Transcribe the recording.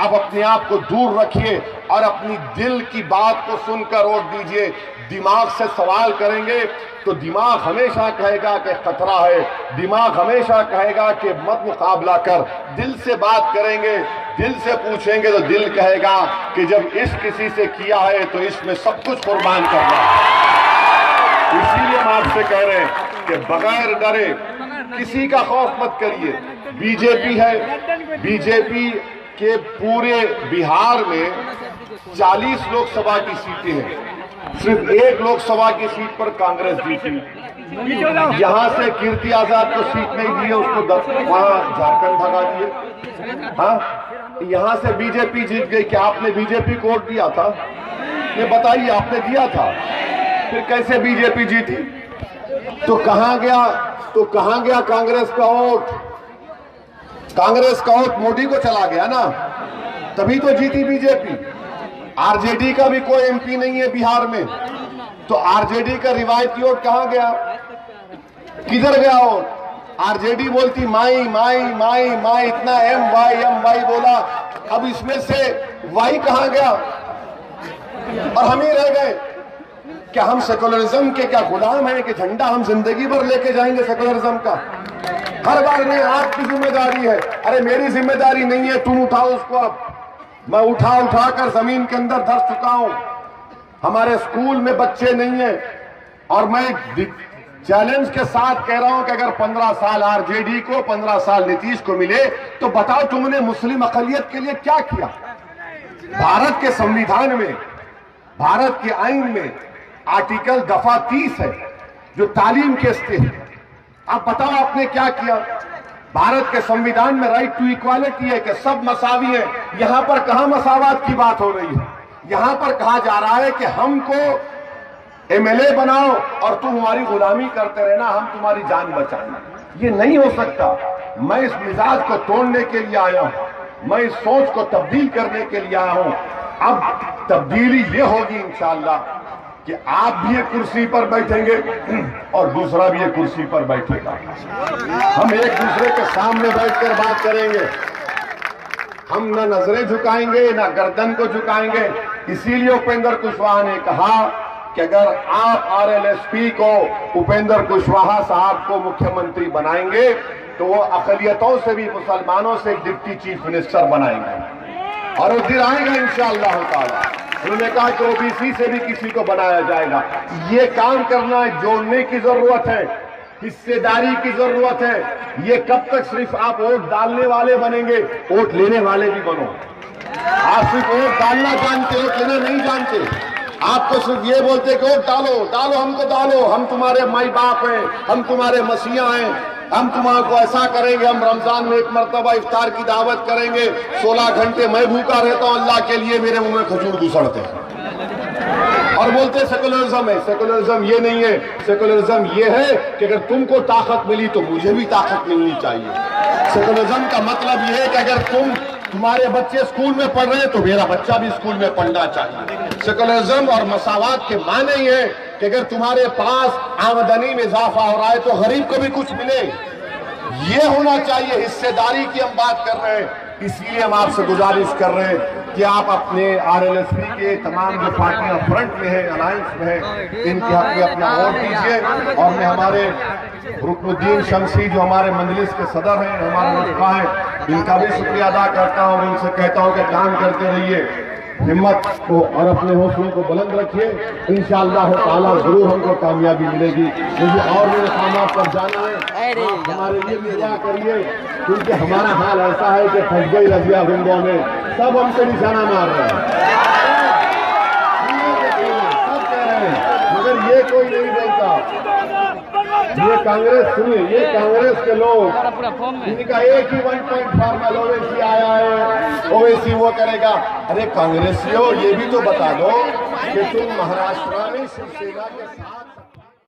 آپ اپنے آپ کو دور رکھیے اور اپنی دل کی بات کو سن کر ووٹ دیجیے۔ دماغ سے سوال کریں گے تو دماغ ہمیشہ کہے گا کہ خطرہ ہے، دماغ ہمیشہ کہے گا کہ مت مقابلہ کر۔ دل سے بات کریں گے، دل سے پوچھیں گے تو دل کہے گا کہ جب عشق کسی سے کیا ہے تو عشق میں سب کچھ قربان کرنا ہے۔ اسی لیے ہم آپ سے کہہ رہے ہیں کہ بغیر ڈرے کسی کا خوف مت کریے۔ بی جے پی ہے، بی جے پی کے پورے بہار میں 40 لوک سبھا کی سیٹیں ہیں، صرف 1 لوک سبھا کی سیٹ پر کانگریس جیتی۔ یہاں سے کیرتی آزاد کو سیٹ نہیں دی ہے، اس کو وہاں جھارکھنڈ بھگا دیے۔ ہاں، یہاں سے بی جے پی جیت گئی۔ کیا آپ نے بی جے پی کو ووٹ دیا تھا؟ یہ بتائیے، آپ نے دیا تھا؟ پھر کیسے بی جے پی جیتی؟ تو کہاں گیا کانگریس کا ووٹ؟ کانگریس کا ووٹ مودی کو چلا گیا نا، تبھی تو جیتی بی جے پی۔ آر جے ڈی کا بھی کوئی ایم پی نہیں ہے بہار میں، تو آر جے ڈی کا روایتی ووٹ کہاں گیا؟ کدھر گیا ووٹ؟ آر جے ڈی بولتی مائی مائی مائی مائی، اتنا ایم وائی بولا، اب اس میں سے وائی کہاں گیا؟ اور ہم ہی رہ گئے۔ کیا ہم سیکولرزم کے کیا غلام ہیں کہ جھنڈا ہم زندگی بھر لے کے جائیں گے سیکولرزم کا؟ ہر بار نہیں، آپ کی ذمہ داری ہے۔ ارے میری ذمہ داری نہیں ہے، تم اٹھاؤ اس کو۔ اب میں اٹھا کر زمین کے اندر دھر چکا ہوں۔ ہمارے اسکول میں بچے نہیں ہیں، اور میں چیلنج کے ساتھ کہہ رہا ہوں کہ اگر 15 سال آر جے ڈی کو، 15 سال نتیش کو ملے تو بتاؤ تم نے مسلم اقلیت کے لیے کیا کیا؟ بھارت کے سمویدھان میں، بھارت کے آئین میں آرٹیکل دفعہ 30 ہے جو تعلیم کے استے ہے۔ آپ بتاؤ آپ نے کیا کیا؟ بھارت کے سمویدھان میں رائٹ ٹو ایکوالٹی ہے کہ سب مساوی ہیں۔ یہاں پر کہاں مساوات کی بات ہو رہی ہے؟ یہاں پر کہا جا رہا ہے کہ ہم کو ایم ایل اے بناؤ اور تم ہماری غلامی کرتے رہنا، ہم تمہاری جان بچانا۔ یہ نہیں ہو سکتا۔ میں اس مزاج کو توڑنے کے لیے آیا ہوں، میں اس سوچ کو تبدیل کرنے کے لیے آیا ہوں۔ اب تبدیلی یہ ہوگی انشاءاللہ کہ آپ بھی ایک کرسی پر بیٹھیں گے اور دوسرا بھی ایک کرسی پر بیٹھے گا۔ ہم ایک دوسرے کے سامنے بیٹھ کر بات کریں گے، ہم نہ نظریں جھکائیں گے نہ گردن کو جھکائیں گے۔ اسی لیے اپیندر کشواہا نے کہا کہ اگر آپ آر ایل ایس پی کو، اپیندر کشواہا صاحب کو مکھیہ منتری بنائیں گے تو وہ اقلیتوں سے بھی، مسلمانوں سے ایک ڈپٹی چیف منسٹر بنائیں گے، اور وہ دن آئے گا انشاءاللہ تعالی۔ انہوں نے کہا کہ او بی سی سے بھی کسی کو بنایا جائے گا۔ یہ کام کرنا ہے، جوڑنے کی ضرورت ہے، حصے داری کی ضرورت ہے۔ یہ کب تک صرف آپ ووٹ ڈالنے والے بنیں گے؟ ووٹ لینے والے بھی بنو۔ آپ صرف ووٹ ڈالنا جانتے، ووٹ لینا نہیں جانتے۔ آپ کو صرف یہ بولتے کہ ووٹ ڈالو، ہم کو ڈالو، ہم تمہارے مائی باپ ہیں، ہم تمہارے مسیحا ہیں، ہم تمہارے کو ایسا کریں گے، ہم رمضان میں 1 مرتبہ افطار کی دعوت کریں گے، 16 گھنٹے میں بھوکا رہتا ہوں اللہ کے لیے، میرے منہ میں کھجور گھسڑتے ہیں اور بولتے سیکولرزم ہے۔ سیکولرزم یہ نہیں ہے، سیکولرزم یہ ہے کہ اگر تم کو طاقت ملی تو مجھے بھی طاقت ملنی چاہیے۔ سیکولرزم کا مطلب یہ ہے کہ اگر تمہارے بچے اسکول میں پڑھ رہے ہیں تو میرا بچہ بھی اسکول میں پڑھنا چاہیے۔ سیکولرزم اور مساوات کے معنی یہ ہے کہ اگر تمہارے پاس آمدنی میں اضافہ ہو رہا ہے تو غریب کو بھی کچھ ملے، یہ ہونا چاہیے۔ حصے داری کی ہم بات کر رہے ہیں، اس لیے ہم آپ سے گزارش کر رہے ہیں کہ آپ اپنے آر ایل ایس پی کے تمام جو پارٹیاں فرنٹ میں ہیں، الائنس میں ہیں، ان کے حق میں اپنا ووٹ دیجیے۔ اور میں ہمارے رکن الدین شمسی جو ہمارے مجلس کے صدر ہیں، ہمارے رفقا ہیں، ان کا بھی شکریہ ادا کرتا ہوں اور ان سے کہتا ہوں کہ کام کرتے رہیے، ہمت کو اور اپنے حوصلوں کو بلند رکھیے، انشاءاللہ تعالیٰ ضرور ہم کو کامیابی ملے گی۔ مجھے اور میرے مقامات پر جانا ہے، آپ ہمارے لیے بھی دعا کریے، کیونکہ ہمارا حال ایسا ہے کہ پھنس گئی رضیہ گنگوں میں، سب ہم سے نشانہ مار رہے ہیں، سب کہہ رہے ہیں، مگر یہ کوئی نہیں بولتا۔ یہ کانگریس، سنیے، یہ کانگریس کے لوگ، ان کا ایک ہی 1 پوائنٹ فارمل اویسی آیا ہے، اویسی وہ کرے گا۔ ارے کانگریسیوں، یہ بھی تو بتا دو کہ تم مہاراشٹر میں شیو سینا کے